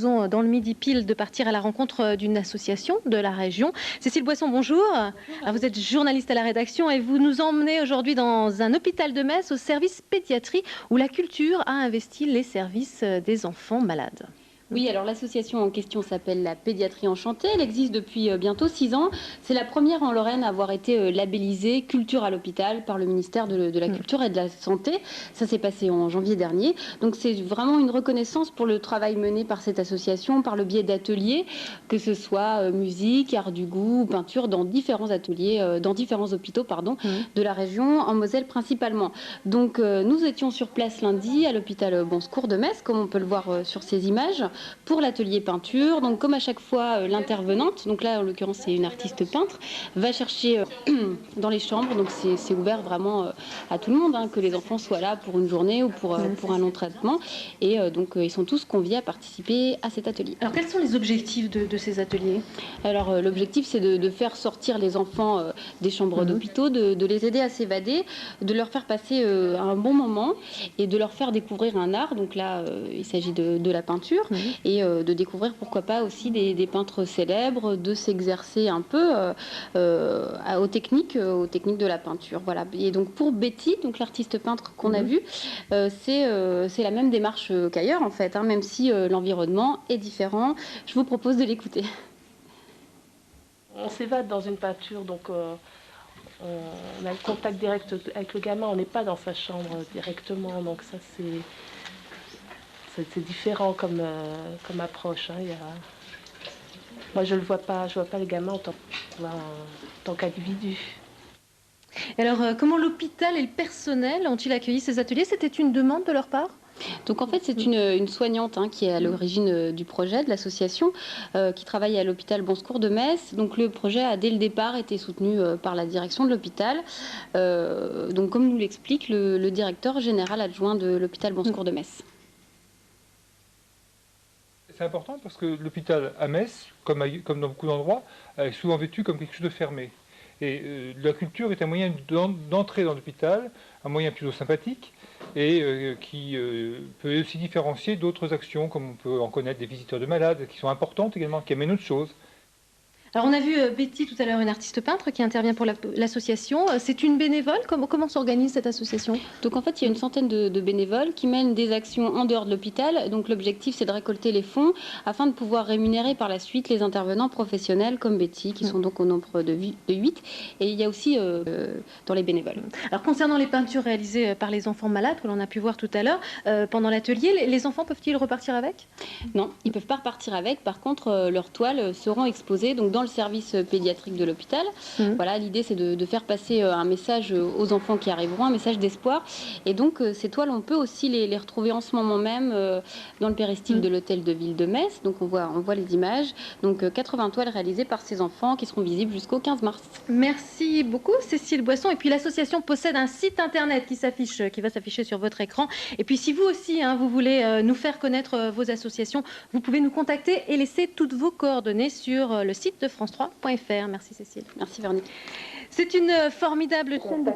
Dans le Midi Pile de partir à la rencontre d'une association de la région. Cécile Boisson, bonjour. Alors, vous êtes journaliste à la rédaction et vous nous emmenez aujourd'hui dans un hôpital de Metz au service pédiatrie où la culture a investi les services des enfants malades. Oui, alors l'association en question s'appelle la Pédiatrie Enchantée. Elle existe depuis bientôt 6 ans. C'est la première en Lorraine à avoir été labellisée Culture à l'hôpital par le ministère de la Culture et de la Santé. Ça s'est passé en janvier dernier. Donc c'est vraiment une reconnaissance pour le travail mené par cette association par le biais d'ateliers, que ce soit musique, art du goût, peinture, dans différents ateliers, dans différents hôpitaux de la région, en Moselle principalement. Donc nous étions sur place lundi à l'hôpital Bon Secours de Metz, comme on peut le voir sur ces images, pour l'atelier peinture. Donc comme à chaque fois, l'intervenante, donc là en l'occurrence c'est une artiste peintre, va chercher dans les chambres. Donc c'est ouvert vraiment à tout le monde, hein, que les enfants soient là pour une journée ou pour un long traitement. Et donc ils sont tous conviés à participer à cet atelier. Alors quels sont les objectifs de ces ateliers? Alors l'objectif c'est de faire sortir les enfants des chambres d'hôpitaux, de les aider à s'évader, de leur faire passer un bon moment et de leur faire découvrir un art. Donc là il s'agit de la peinture. Et de découvrir pourquoi pas aussi des peintres célèbres, de s'exercer un peu aux techniques de la peinture. Voilà. Et donc pour Betty, donc l'artiste peintre qu'on a vu, c'est la même démarche qu'ailleurs en fait, hein, même si l'environnement est différent. Je vous propose de l'écouter. On s'évade dans une peinture, donc on a le contact direct avec le gamin, on n'est pas dans sa chambre directement, donc ça c'est différent comme approche. Hein. Moi je ne vois pas les gamins en tant qu'individu. Alors comment l'hôpital et le personnel ont-ils accueilli ces ateliers? C'était une demande de leur part? Donc en fait c'est une soignante, hein, qui est à l'origine du projet, de l'association, qui travaille à l'hôpital Bon Secours de Metz. Donc le projet a dès le départ été soutenu par la direction de l'hôpital. Donc comme nous l'explique le directeur général adjoint de l'hôpital Bon Secours de Metz. C'est important parce que l'hôpital à Metz, comme dans beaucoup d'endroits, est souvent vécu comme quelque chose de fermé. Et la culture est un moyen d'entrer dans l'hôpital, un moyen plutôt sympathique et qui peut aussi différencier d'autres actions, comme on peut en connaître des visiteurs de malades, qui sont importantes également, qui amènent autre chose. Alors on a vu Betty tout à l'heure, une artiste peintre qui intervient pour l'association. C'est une bénévole? Comment s'organise cette association? Donc en fait il y a une centaine de bénévoles qui mènent des actions en dehors de l'hôpital. Donc l'objectif c'est de récolter les fonds afin de pouvoir rémunérer par la suite les intervenants professionnels comme Betty, qui sont donc au nombre de 8. Et il y a aussi dans les bénévoles. Alors concernant les peintures réalisées par les enfants malades que l'on a pu voir tout à l'heure pendant l'atelier, les enfants peuvent-ils repartir avec? Non, ils ne peuvent pas repartir avec. Par contre leurs toiles seront exposées donc dans le service pédiatrique de l'hôpital. Voilà, l'idée c'est de faire passer un message aux enfants qui arriveront, un message d'espoir. Et donc ces toiles, on peut aussi les retrouver en ce moment même dans le péristyle de l'hôtel de ville de Metz. Donc on voit les images. Donc 80 toiles réalisées par ces enfants qui seront visibles jusqu'au 15 mars. Merci beaucoup Cécile Boisson. Et puis l'association possède un site internet qui va s'afficher sur votre écran. Et puis si vous aussi vous voulez nous faire connaître vos associations, vous pouvez nous contacter et laisser toutes vos coordonnées sur le site de France3.fr. Merci Cécile. Merci Véronique. C'est une formidable chaîne de...